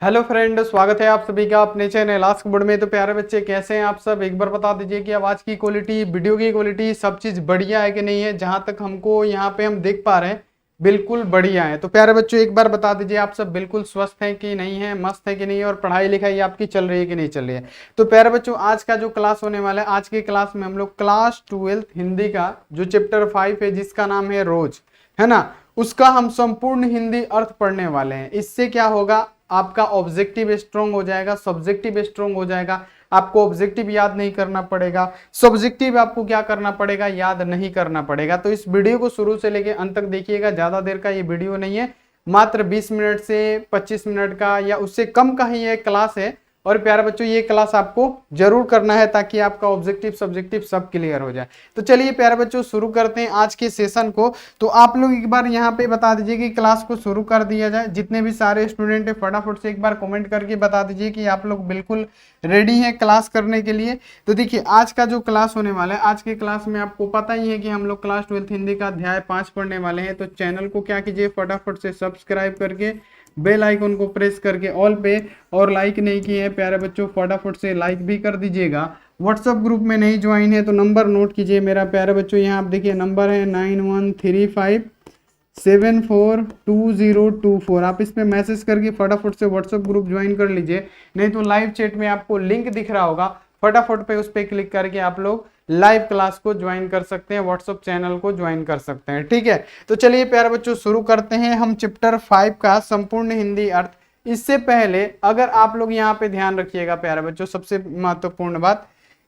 Hello friend, स्वागत है आप सभी का अपने चैनल आस्क बोर्ड में। तो प्यारे बच्चे, कैसे हैं आप सब? एक बार बता दीजिए कि आवाज की क्वालिटी, वीडियो की क्वालिटी, सब चीज बढ़िया है कि नहीं है। जहां तक हमको यहाँ पे हम देख पा रहे हैं बिल्कुल बढ़िया है। तो प्यारे बच्चों, एक बार बता दीजिए आप सब बिल्कुल स्वस्थ हैं कि नहीं है, मस्त है कि नहीं है, और पढ़ाई लिखाई आपकी चल रही है कि नहीं चल रही है। तो प्यारे बच्चों, आज का जो क्लास होने वाला है, आज की क्लास में हम लोग क्लास 12 हिंदी का जो चैप्टर 5 है, जिसका नाम है रोज, है ना, उसका हम संपूर्ण हिंदी अर्थ पढ़ने वाले हैं। इससे क्या होगा, आपका ऑब्जेक्टिव स्ट्रांग हो जाएगा, सब्जेक्टिव स्ट्रांग हो जाएगा। आपको ऑब्जेक्टिव याद नहीं करना पड़ेगा, सब्जेक्टिव आपको क्या करना पड़ेगा, याद नहीं करना पड़ेगा। तो इस वीडियो को शुरू से लेकर अंत तक देखिएगा। ज्यादा देर का ये वीडियो नहीं है, मात्र 20 मिनट से 25 मिनट का या उससे कम का ही ये क्लास है। और प्यारे बच्चों, ये क्लास आपको जरूर करना है ताकि आपका ऑब्जेक्टिव सब्जेक्टिव सब क्लियर हो जाए। तो चलिए प्यारे बच्चों, शुरू करते हैं आज के सेशन को। तो आप लोग एक बार यहाँ पे बता दीजिए कि क्लास को शुरू कर दिया जाए। जितने भी सारे स्टूडेंट है, फटाफट से एक बार कमेंट करके बता दीजिए कि आप लोग बिल्कुल रेडी हैं क्लास करने के लिए। तो देखिए, आज का जो क्लास होने वाला है, आज के क्लास में आपको पता ही है कि हम लोग क्लास 12 हिंदी का अध्याय 5 पढ़ने वाले हैं। तो चैनल को क्या कीजिए, फटाफट से सब्सक्राइब करके बेल आइकन को प्रेस करके ऑल पे, और लाइक नहीं किए हैं प्यारे बच्चों, फटाफट से लाइक भी कर दीजिएगा। व्हाट्सएप ग्रुप में नहीं ज्वाइन है तो नंबर नोट कीजिए मेरा प्यारे बच्चों। यहाँ आप देखिए, नंबर है 9135742024। आप इस पे मैसेज करके फटाफट से व्हाट्सएप ग्रुप ज्वाइन कर लीजिए। नहीं तो लाइव चैट में आपको लिंक दिख रहा होगा, फटाफट पे उस पर क्लिक करके आप लोग लाइव क्लास को ज्वाइन कर सकते हैं, व्हाट्सएप चैनल को ज्वाइन कर सकते हैं। ठीक है, तो चलिए प्यारे बच्चों, शुरू करते हैं हम चैप्टर 5 का संपूर्ण हिंदी अर्थ। इससे पहले अगर आप लोग यहाँ पे ध्यान रखिएगा प्यारे बच्चों, सबसे महत्वपूर्ण बात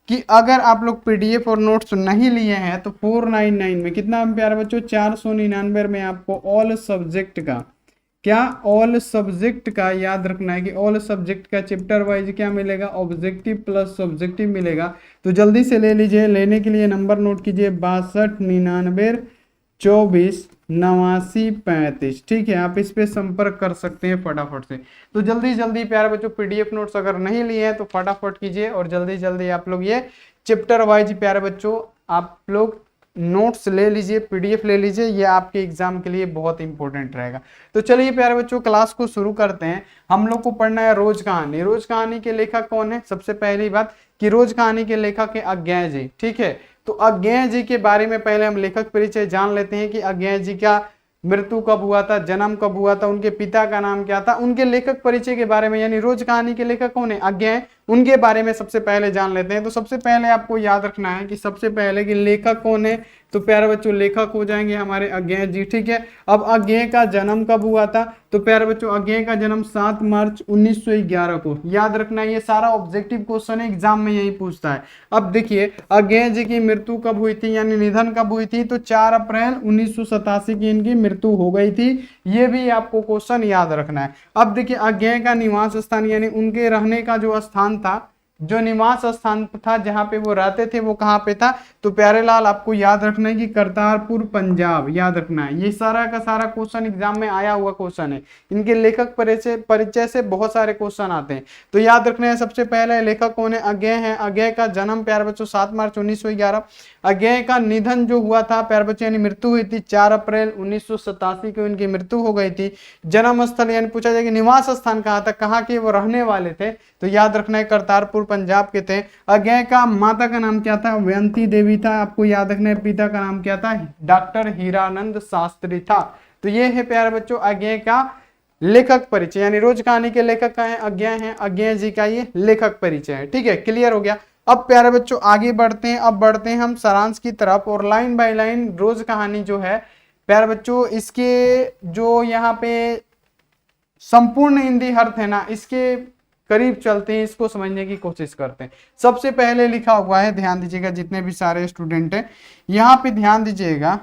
कि अगर आप लोग पीडीएफ और नोट्स नहीं लिए हैं तो 499 में, कितना प्यारे बच्चों, 499 में आपको ऑल सब्जेक्ट का, क्या ऑल सब्जेक्ट का याद रखना है कि ऑल सब्जेक्ट का चैप्टर वाइज क्या मिलेगा, ऑब्जेक्टिव प्लस सब्जेक्टिव मिलेगा। तो जल्दी से ले लीजिए। लेने के लिए नंबर नोट कीजिए, 6299248935। ठीक है, आप इस पे संपर्क कर सकते हैं फटाफट से। तो जल्दी जल्दी प्यारे बच्चों, पीडीएफ नोट्स अगर नहीं लिए हैं तो फटाफट कीजिए, और जल्दी जल्दी आप लोग ये चैप्टर वाइज प्यारे बच्चों आप लोग नोट्स ले लीजिए, पीडीएफ ले लीजिए। ये आपके एग्जाम के लिए बहुत इंपॉर्टेंट रहेगा। तो चलिए प्यारे बच्चों, क्लास को शुरू करते हैं। हम लोग को पढ़ना है रोज कहानी। रोज कहानी के लेखक कौन है? सबसे पहली बात कि रोज कहानी के लेखक है अज्ञेय जी। ठीक है, तो अज्ञेय जी के बारे में पहले हम लेखक परिचय जान लेते हैं कि अज्ञेय जी का मृत्यु कब हुआ था, जन्म कब हुआ था, उनके पिता का नाम क्या था, उनके लेखक परिचय के बारे में, यानी रोज कहानी के लेखक कौन है, अज्ञेय, उनके बारे में सबसे पहले जान लेते हैं। तो सबसे पहले आपको याद रखना है कि सबसे पहले कि लेखक कौन है। तो प्यारे बच्चों, लेखक हो जाएंगे हमारे अज्ञेय जी। ठीक है, अब अज्ञेय का जन्म कब हुआ था? तो प्यारे बच्चों, अज्ञेय का जन्म 7 मार्च 1911 को। याद रखना है, ये सारा ऑब्जेक्टिव क्वेश्चन है, एग्जाम में यही पूछता है। अब देखिए, अज्ञेय जी की मृत्यु कब हुई थी, यानी निधन कब हुई थी? तो 4 अप्रैल 1987 की इनकी मृत्यु हो गई थी। ये भी आपको क्वेश्चन याद रखना है। अब देखिए, अज्ञेय का निवास स्थान, यानी उनके रहने का जो स्थान था, जो निवास स्थान था, जहां पे वो रहते थे, वो कहां पे था? तो प्यारे लाल, आपको याद रखना है कि करतारपुर पंजाब। याद रखना है, ये सारा का सारा क्वेश्चन एग्जाम में आया हुआ क्वेश्चन है। इनके लेखक परिचय से बहुत सारे क्वेश्चन आते हैं। तो याद रखना है, सबसे पहले लेखक कौन है? अज्ञेय है। अज्ञेय का जन्म प्यारे बच्चों 7 मार्च 1911। अज्ञेय का निधन जो हुआ था प्यारे बच्चों, यानी मृत्यु हुई थी 4 अप्रैल 1987 को इनकी मृत्यु हो गई थी। जन्म स्थल, यानी पूछा जाए कि निवास स्थान कहाँ था, कहाँ के वो रहने वाले थे, तो याद रखना है करतारपुर पंजाब के थे। अज्ञेय का माता का नाम क्या था? वयंती देवी था। आपको याद रखना है, पिता का नाम क्या था? डॉक्टर हीरानंद शास्त्री था। तो ये है प्यारे बच्चों अज्ञेय का लेखक परिचय, यानी रोज कहानी के लेखक का है अज्ञेय है, अज्ञेय जी का ये लेखक परिचय है। ठीक है, क्लियर हो गया। अब प्यारे बच्चों आगे बढ़ते हैं। अब बढ़ते हैं हम सारांश की तरफ, और लाइन बाय लाइन रोज कहानी जो है प्यारे बच्चों, इसके जो यहाँ पे संपूर्ण हिंदी अर्थ है ना, इसके करीब चलते हैं, इसको समझने की कोशिश करते हैं। सबसे पहले लिखा हुआ है, ध्यान दीजिएगा जितने भी सारे स्टूडेंट हैं यहाँ पे ध्यान दीजिएगा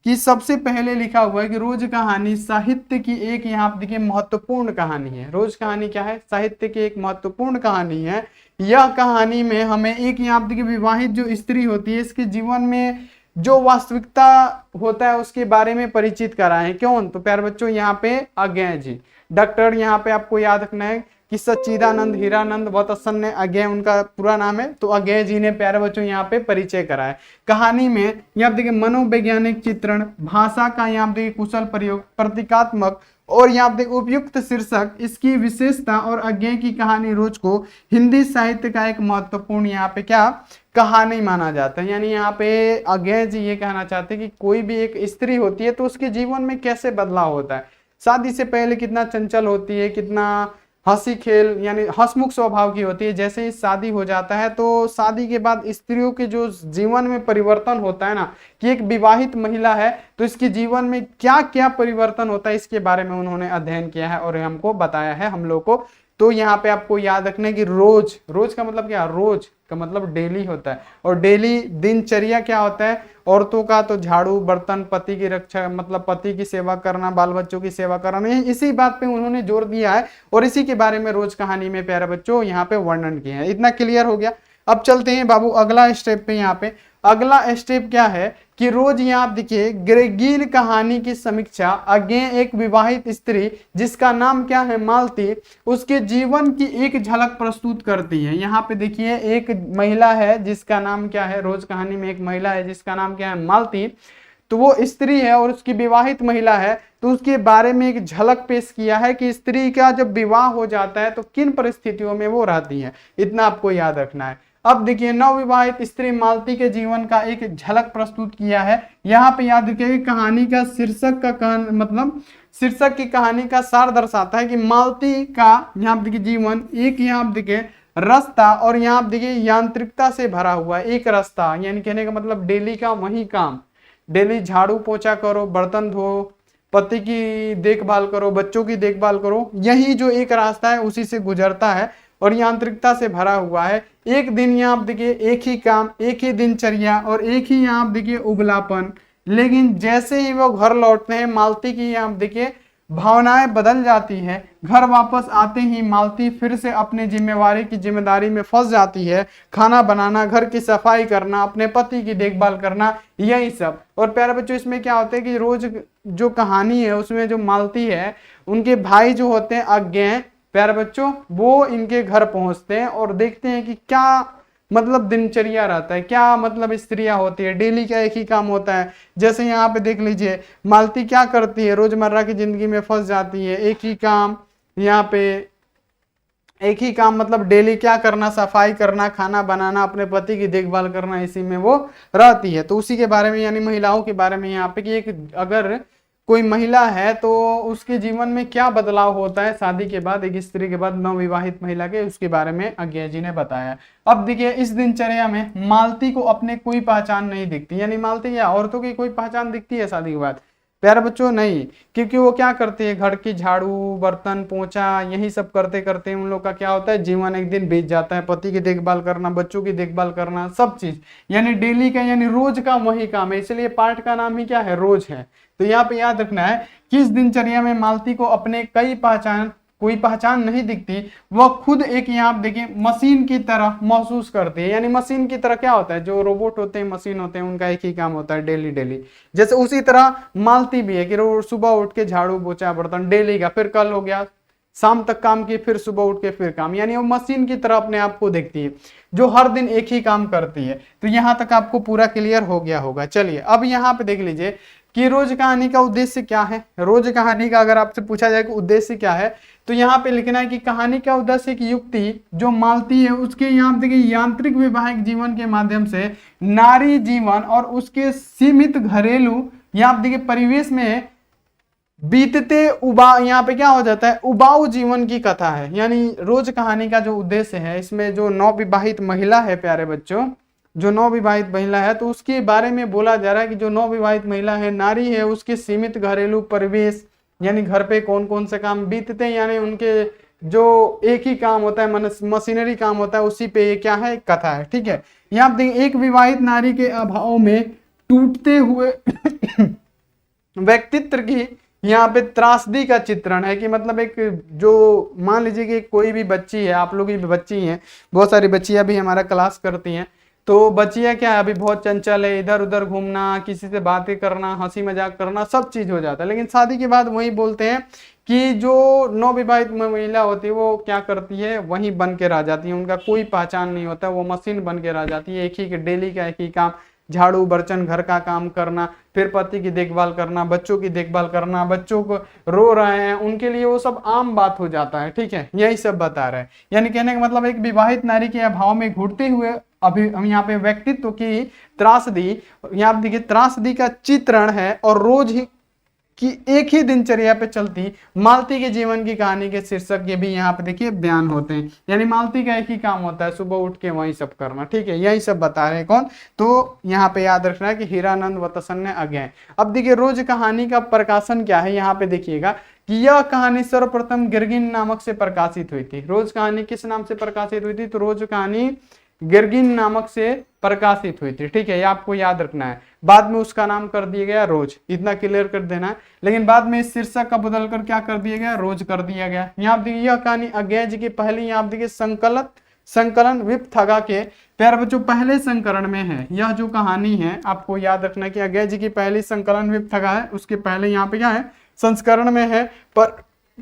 कि सबसे पहले लिखा हुआ है कि रोज कहानी साहित्य की एक, यहाँ पे देखिए, महत्वपूर्ण कहानी है। रोज कहानी क्या है? साहित्य की एक महत्वपूर्ण कहानी है। यह कहानी में हमें एक, यहाँ पे देखिए, विवाहित जो स्त्री होती है, इसके जीवन में जो वास्तविकता होता है उसके बारे में परिचित कराएं। क्यों? तो प्यारे बच्चों, यहाँ पे अज्ञेय जी, डॉक्टर, यहाँ पे आपको याद रखना है कि सच्चिदानंद हीरानंद वत्सन अज्ञेय उनका पूरा नाम है। तो अज्ञेय जी ने प्यारे बच्चों यहाँ पे परिचय कराया। कहानी में यहाँ देखिए मनोवैज्ञानिक चित्रण, भाषा का यहाँ देखिए कुशल प्रयोग, प्रतीकात्मक और यहाँ पे उपयुक्त शीर्षक इसकी विशेषता और अज्ञेय की कहानी रोज को हिंदी साहित्य का एक महत्वपूर्ण यहाँ पे क्या कहानी माना जाता है। यानी यहाँ पे अज्ञेय जी ये कहना चाहते हैं कि कोई भी एक स्त्री होती है तो उसके जीवन में कैसे बदलाव होता है, शादी से पहले कितना चंचल होती है, कितना हंसी खेल यानी हंसमुख स्वभाव की होती है, जैसे ही शादी हो जाता है तो शादी के बाद स्त्रियों के जो जीवन में परिवर्तन होता है ना, कि एक विवाहित महिला है तो इसके जीवन में क्या क्या परिवर्तन होता है इसके बारे में उन्होंने अध्ययन किया है और हमको बताया है हम लोग को। तो यहाँ पे आपको याद रखना है कि रोज, रोज का मतलब क्या, रोज का मतलब डेली होता है, और डेली दिनचर्या क्या होता है औरतों का, तो झाड़ू बर्तन, पति की रक्षा मतलब पति की सेवा करना, बाल बच्चों की सेवा करना, इसी बात पे उन्होंने जोर दिया है और इसी के बारे में रोज कहानी में प्यारे बच्चों यहाँ पे वर्णन किया है। इतना क्लियर हो गया। अब चलते हैं बाबू अगला स्टेप पे। यहाँ पे अगला स्टेप क्या है कि रोज यहाँ आप देखिए ग्रेगीन कहानी की समीक्षा। अज्ञेय एक विवाहित स्त्री जिसका नाम क्या है मालती, उसके जीवन की एक झलक प्रस्तुत करती है। यहाँ पे देखिए एक महिला है जिसका नाम क्या है, रोज कहानी में एक महिला है जिसका नाम क्या है मालती, तो वो स्त्री है और उसकी विवाहित महिला है, तो उसके बारे में एक झलक पेश किया है कि स्त्री का जब विवाह हो जाता है तो किन परिस्थितियों में वो रहती है, इतना आपको याद रखना है। अब देखिए नवविवाहित स्त्री मालती के जीवन का एक झलक प्रस्तुत किया है। यहाँ पे याद रखिए कहानी का शीर्षक का मतलब शीर्षक की कहानी का सार दर्शाता है कि मालती का यहाँ पे देखिए जीवन एक यहाँ पे देखिए रास्ता और यहाँ पे देखिए यांत्रिकता से भरा हुआ है। एक रास्ता यानी कहने का मतलब डेली का वही काम, डेली झाड़ू पोछा करो, बर्तन धो, पति की देखभाल करो, बच्चों की देखभाल करो, यही जो एक रास्ता है उसी से गुजरता है और यांत्रिकता से भरा हुआ है। एक दिन यहाँ आप देखिए एक ही काम, एक ही दिनचर्या और एक ही यहाँ आप देखिए उबलापन, लेकिन जैसे ही वो घर लौटते हैं मालती की यहाँ देखिए भावनाएं बदल जाती है। घर वापस आते ही मालती फिर से अपने जिम्मेदारी में फंस जाती है, खाना बनाना, घर की सफाई करना, अपने पति की देखभाल करना, यही सब। और प्यारे बच्चों इसमें क्या होता है कि रोज जो कहानी है उसमें जो मालती है उनके भाई जो होते हैं अज्ञेय प्यारे बच्चों, वो इनके घर पहुंचते हैं और देखते हैं कि क्या मतलब दिनचर्या रहता है, क्या मतलब स्त्रियां होती है, डेली का एक ही काम होता है। जैसे यहाँ पे देख लीजिए मालती क्या करती है, रोजमर्रा की जिंदगी में फंस जाती है, एक ही काम, यहाँ पे एक ही काम मतलब डेली क्या करना, सफाई करना, खाना बनाना, अपने पति की देखभाल करना, इसी में वो रहती है। तो उसी के बारे में यानी महिलाओं के बारे में यहाँ पे कि एक अगर कोई महिला है तो उसके जीवन में क्या बदलाव होता है शादी के बाद, एक स्त्री के बाद नवविवाहित महिला के, उसके बारे में अज्ञेय जी ने बताया। अब देखिए इस दिनचर्या में मालती को अपने कोई पहचान नहीं दिखती, यानी मालती या औरतों की कोई पहचान दिखती है शादी के बाद प्यारे बच्चों, नहीं, क्योंकि वो क्या करते हैं घर की झाड़ू बर्तन पोंछा यही सब करते करते उन लोग का क्या होता है जीवन एक दिन बीत जाता है। पति की देखभाल करना, बच्चों की देखभाल करना, सब चीज यानी डेली का यानी रोज का वही काम है, इसलिए पार्ट का नाम ही क्या है, रोज है। तो यहाँ पे याद रखना है कि इस दिनचर्या में मालती को अपने कोई पहचान नहीं दिखती, वह खुद एक यहाँ देखिए मशीन की तरह महसूस करती है। यानी मशीन की तरह क्या होता है, जो रोबोट होते हैं मशीन होते हैं उनका एक ही काम होता है डेली डेली, जैसे उसी तरह मालती भी है कि रोज सुबह उठ के झाड़ू पोछा बर्तन डेली का, फिर कल हो गया शाम तक काम की, फिर सुबह उठ के फिर काम, यानी वो मशीन की तरह अपने आप को देखती है जो हर दिन एक ही काम करती है। तो यहाँ तक आपको पूरा क्लियर हो गया होगा। चलिए अब यहाँ पे देख लीजिए कि रोज कहानी का उद्देश्य क्या है। रोज कहानी का अगर आपसे पूछा जाए कि उद्देश्य क्या है तो यहाँ पे लिखना है कि कहानी का उद्देश्य की युक्ति जो मालती है उसके यहाँ देखिए यांत्रिक वैवाहिक जीवन के माध्यम से नारी जीवन और उसके सीमित घरेलू यहाँ देखिए परिवेश में बीतते यहाँ पे क्या हो जाता है उबाऊ जीवन की कथा है। यानी रोज कहानी का जो उद्देश्य है इसमें जो नवविवाहित महिला है प्यारे बच्चों, जो नवविवाहित महिला है तो उसके बारे में बोला जा रहा है कि जो नवविवाहित महिला है नारी है उसके सीमित घरेलू परिवेश यानी घर पे कौन कौन से काम बीतते हैं, यानी उनके जो एक ही काम होता है मशीनरी काम होता है उसी पे ये क्या है कथा है। ठीक है, यहाँ देखिए एक विवाहित नारी के अभाव में टूटते हुए व्यक्तित्व की यहाँ पे त्रासदी का चित्रण है कि मतलब एक जो मान लीजिए कि कोई भी बच्ची है, आप लोग की भी बच्ची हैं, बहुत सारी बच्चियां भी हमारा क्लास करती हैं, तो बच्चियां क्या है अभी बहुत चंचल है, इधर उधर घूमना, किसी से बातें करना, हंसी मजाक करना, सब चीज हो जाता है। लेकिन शादी के बाद वही बोलते हैं कि जो नवविवाहित महिला होती है वो क्या करती है वहीं बन के रह जाती है, उनका कोई पहचान नहीं होता, वो मशीन बन के रह जाती है, एक ही डेली का एक ही काम, झाड़ू बर्तन घर का काम करना, फिर पति की देखभाल करना, बच्चों की देखभाल करना, बच्चों को रो रहे हैं उनके लिए वो सब आम बात हो जाता है। ठीक है, यही सब बता रहे हैं। यानी कहने का मतलब एक विवाहित नारी के अभाव में घुटते हुए अभी हम यहाँ पे व्यक्तित्व की त्रासदी, यहाँ देखिए त्रासदी का चित्रण है और रोज ही कि एक ही दिनचर्या पे चलती मालती के जीवन की कहानी के शीर्षक ये भी यहाँ पे देखिए बयान होते हैं। यानी मालती का एक ही काम होता है, सुबह उठ के वही सब करना। ठीक है, यही सब बता रहे हैं कौन, तो यहाँ पे याद रखना है कि हीरानंद वतसन्य अज्ञे। अब देखिए रोज कहानी का प्रकाशन क्या है, यहाँ पे देखिएगा कि यह कहानी सर्वप्रथम गिरगिन नामक से प्रकाशित हुई थी। रोज कहानी किस नाम से प्रकाशित हुई थी, तो रोज कहानी गिरगिन नामक से प्रकाशित हुई थी। ठीक है, ये आपको याद रखना है। बाद में उसका नाम कर दिया गया रोज, इतना क्लियर कर देना है। लेकिन बाद में इस शीर्षक का बदल कर क्या कर दिया गया, रोज कर दिया गया। यहाँ देखिए यह कहानी अज्ञे जी की पहली यहाँ देखिए संकलन विप्थगा के प्यारे बच्चों पहले संस्करण में है। यह जो कहानी है आपको याद रखना है कि अज्ञे जी की पहली संकलन विप्थगा है, उसके पहले यहाँ पे क्या है, संस्करण में है। पर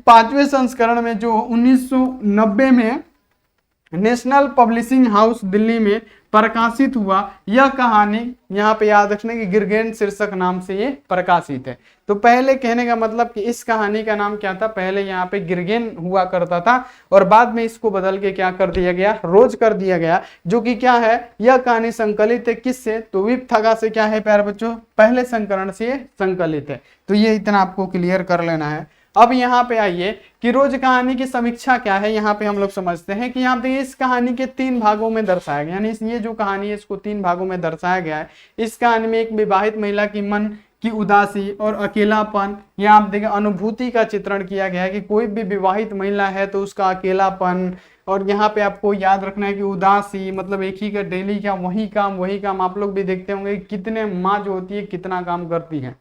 5वें संस्करण में जो 1990 में नेशनल पब्लिशिंग हाउस दिल्ली में प्रकाशित हुआ, यह कहानी यहाँ पे याद रखने की गिरगेन शीर्षक नाम से ये प्रकाशित है। तो पहले कहने का मतलब कि इस कहानी का नाम क्या था, पहले यहाँ पे गिरगेन हुआ करता था और बाद में इसको बदल के क्या कर दिया गया, रोज कर दिया गया। जो कि क्या है, यह कहानी संकलित है किससे, तो विप्थगा से क्या है प्यारे बच्चों, पहले संस्करण से संकलित है। तो ये इतना आपको क्लियर कर लेना है। अब यहाँ पे आइए कि रोज कहानी की समीक्षा क्या है। यहाँ पे हम लोग समझते हैं कि यहाँ पे इस कहानी के 3 भागों में दर्शाया गया, यानी ये जो कहानी है इसको 3 भागों में दर्शाया गया है। इस कहानी में एक विवाहित महिला की मन की उदासी और अकेलापन, यहाँ आप देखें अनुभूति का चित्रण किया गया है कि कोई भी विवाहित महिला है तो उसका अकेलापन, और यहाँ पे आपको याद रखना है कि उदासी मतलब एक ही का डेली का वही काम। आप लोग भी देखते होंगे कितने माँ जो होती है कितना काम करती है।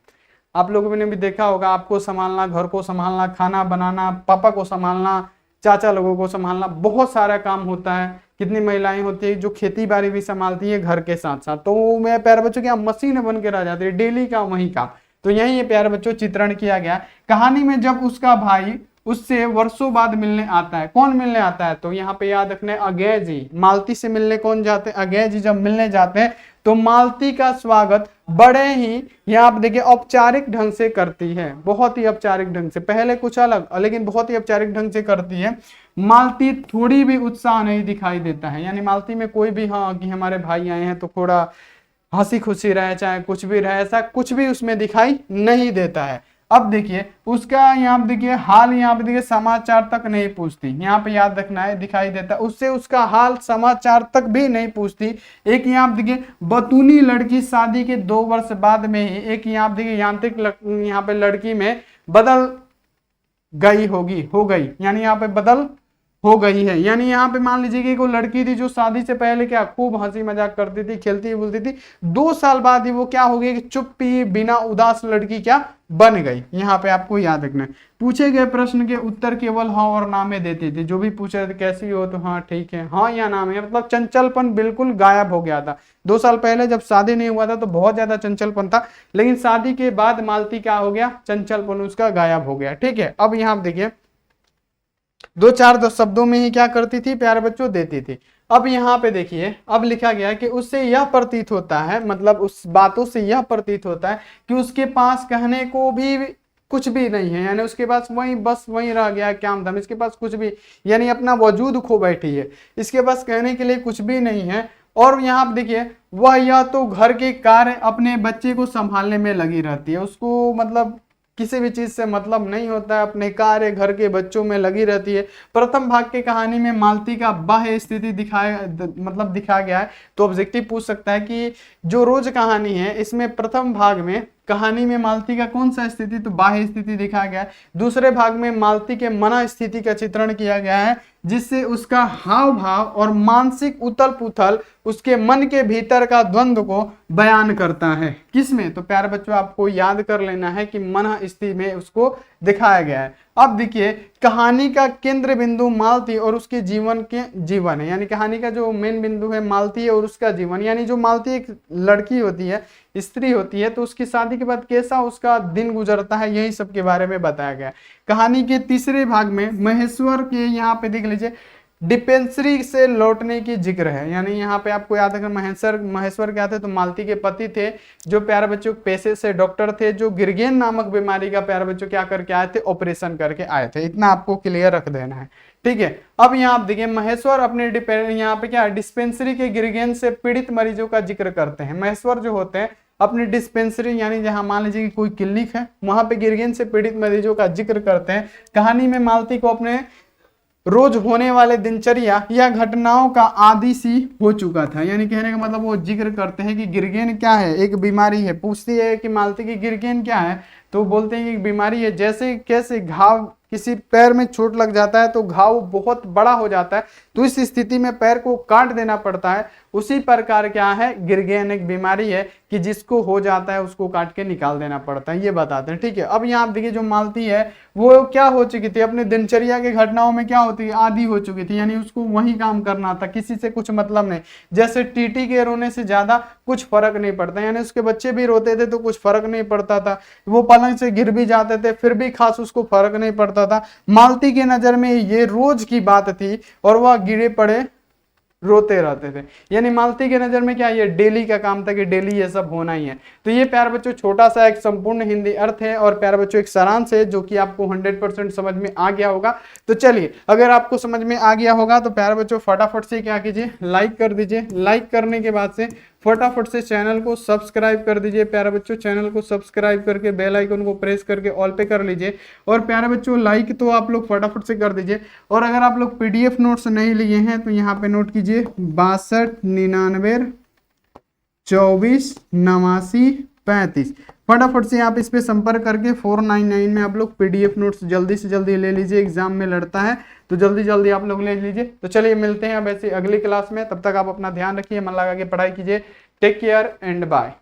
आप लोगों ने भी देखा होगा, आपको संभालना, घर को संभालना, खाना बनाना, पापा को संभालना, चाचा लोगों को संभालना, बहुत सारा काम होता है। कितनी महिलाएं होती है जो खेती बाड़ी भी संभालती है घर के साथ साथ, तो मैं प्यारे बच्चों क्या मशीन बन के रह जाती है, डेली का वही काम। तो यही ये प्यारे बच्चों चित्रण किया गया कहानी में। जब उसका भाई उससे वर्षों बाद मिलने आता है, कौन मिलने आता है, तो यहाँ पे याद रखना है अज्ञे जी मालती से मिलने कौन जाते हैं, अज्ञे जी जब मिलने जाते हैं तो मालती का स्वागत बड़े ही यहाँ आप देखिए औपचारिक ढंग से करती है, बहुत ही औपचारिक ढंग से, पहले कुछ अलग लेकिन बहुत ही औपचारिक ढंग से करती है। मालती थोड़ी भी उत्साह नहीं दिखाई देता है, यानी मालती में कोई भी हाँ कि हमारे भाई आए हैं तो थोड़ा हंसी खुशी रहे, चाहे कुछ भी रहे, ऐसा कुछ भी उसमें दिखाई नहीं देता है। अब देखिए उसका यहाँ पे देखिए हाल, यहाँ पे देखिए समाचार तक नहीं पूछती, यहाँ पे याद रखना है दिखाई देता है, उससे उसका हाल समाचार तक भी नहीं पूछती। एक यहाँ पे देखिए बतूनी लड़की शादी के 2 वर्ष बाद में ही एक यहाँ पे देखिए यांत्रिक यहाँ पे लड़की में बदल गई हो गई, यानी यहाँ पे बदल हो गई है। यानी यहाँ पे मान लीजिए कि कोई लड़की थी जो शादी से पहले क्या खूब हंसी मजाक करती थी, खेलती बोलती थी, 2 साल बाद ही वो क्या हो गई कि चुप्पी बिना उदास लड़की क्या बन गई। यहाँ पे आपको याद रखना है। पूछे गए प्रश्न के उत्तर केवल हाँ और ना में देती थी, जो भी पूछ रहे थे कैसी हो तो हाँ ठीक है, हाँ या ना में, मतलब चंचलपन बिल्कुल गायब हो गया था। 2 साल पहले जब शादी नहीं हुआ था तो बहुत ज्यादा चंचलपन था, लेकिन शादी के बाद मालती क्या हो गया, चंचलपन उसका गायब हो गया। ठीक है, अब यहाँ देखिए 2-4 शब्दों में ही क्या करती थी प्यारे बच्चों, देती थी। अब यहाँ पे देखिए अब लिखा गया कि उससे यह प्रतीत होता है, मतलब उस बातों से यह प्रतीत होता है कि उसके पास कहने को भी कुछ भी नहीं है, यानी उसके पास वही बस वही रह गया क्या धाम, इसके पास कुछ भी, यानी अपना वजूद खो बैठी है, इसके पास कहने के लिए कुछ भी नहीं है। और यहाँ पे देखिए वह या तो घर के कार्य अपने बच्चे को संभालने में लगी रहती है, उसको मतलब किसी भी चीज से मतलब नहीं होता है, अपने कार्य घर के बच्चों में लगी रहती है। प्रथम भाग की कहानी में मालती का बाह्य स्थिति दिखाया गया है, तो ऑब्जेक्टिव पूछ सकता है कि जो रोज कहानी है इसमें प्रथम भाग में कहानी में मालती का कौन सा स्थिति, तो बाह्य स्थिति दिखाया गया है। दूसरे भाग में मालती के मना स्थिति का चित्रण किया गया है, जिससे उसका हाव भाव और मानसिक उथल पुथल उसके मन के भीतर का द्वंद्व को बयान करता है। किसमें, तो प्यारे बच्चों आपको याद कर लेना है कि मन स्थिति में उसको दिखाया गया है। अब देखिए कहानी का केंद्र बिंदु मालती और उसके जीवन है, यानी कहानी का जो मेन बिंदु है मालती है और उसका जीवन, यानी जो मालती एक लड़की होती है, स्त्री होती है, तो उसकी शादी के बाद कैसा उसका दिन गुजरता है, यही सब के बारे में बताया गया। कहानी के तीसरे भाग में महेश्वर के यहाँ पे देख लीजिए डिस्पेंसरी से लौटने की जिक्र है। यानी यहाँ पे आपको याद है महेश्वर क्या थे, तो मालती के पति थे, जो प्यारे बच्चों पेशे से डॉक्टर थे, जो गिरगेन नामक बीमारी का प्यारे बच्चों क्या करके आए थे, ऑपरेशन करके आए थे। इतना आपको क्लियर रख देना है, ठीक है। अब यहाँ आप देखिए महेश्वर अपने यहाँ पे क्या डिस्पेंसरी के गिरगेन से पीड़ित मरीजों का जिक्र करते हैं। महेश्वर जो होते हैं अपनी डिस्पेंसरी यानी जहां मान लीजिए कि कोई क्लिनिक है, वहां पे गिरगेन से पीड़ित मरीजों का जिक्र करते हैं। कहानी में मालती को अपने रोज होने वाले दिनचर्या या घटनाओं का आदी सी हो चुका था। यानी कहने का मतलब वो जिक्र करते हैं कि गिरगेन क्या है, एक बीमारी है। पूछती है कि मालती की गिरगेन क्या है, तो बोलते हैं कि बीमारी है, जैसे कैसे घाव, किसी पैर में चोट लग जाता है तो घाव बहुत बड़ा हो जाता है, तो इस स्थिति में पैर को काट देना पड़ता है। उसी प्रकार क्या है, गिरगेन एक बीमारी है कि जिसको हो जाता है उसको काट के निकाल देना पड़ता है, ये बताते हैं, ठीक है। अब यहाँ आप देखिए जो मालती है वो क्या हो चुकी थी, अपने दिनचर्या के घटनाओं में क्या होती है, आदी हो चुकी थी। यानी उसको वही काम करना था, किसी से कुछ मतलब नहीं। जैसे टीटी के रोने से ज्यादा कुछ फर्क नहीं पड़ता, यानी उसके बच्चे भी रोते थे तो कुछ फर्क नहीं पड़ता था, वो पलंग से गिर भी जाते थे फिर भी खास उसको फर्क नहीं पड़ता था। मालती की नजर में ये रोज की बात थी और वह गिरे पड़े रोते रहते थे। यानी मालती के नजर में क्या ये डेली का काम था कि डेली ये सब होना ही है। तो ये प्यारे बच्चों छोटा सा एक संपूर्ण हिंदी अर्थ है और प्यारे बच्चों एक सारांश है जो कि आपको 100% समझ में आ गया होगा। तो चलिए अगर आपको समझ में आ गया होगा तो प्यारे बच्चों फटाफट से क्या कीजिए, लाइक कर दीजिए। लाइक करने के बाद से फटाफट से चैनल को सब्सक्राइब कर दीजिए। प्यारे बच्चों चैनल को सब्सक्राइब करके बेल आइकन को प्रेस करके ऑल पे कर लीजिए। और प्यारे बच्चों लाइक तो आप लोग फटाफट से कर दीजिए। और अगर आप लोग पीडीएफ नोट्स नहीं लिए हैं तो यहाँ पे नोट कीजिए 6299248935। फटाफट से आप इस पे संपर्क करके 499 में आप लोग पीडीएफ नोट्स जल्दी से जल्दी ले लीजिए। एग्जाम में लड़ता है तो जल्दी जल्दी आप लोग ले लीजिए। तो चलिए मिलते हैं अब ऐसे अगली क्लास में, तब तक आप अपना ध्यान रखिए, मन लगा के पढ़ाई कीजिए। Take care and bye.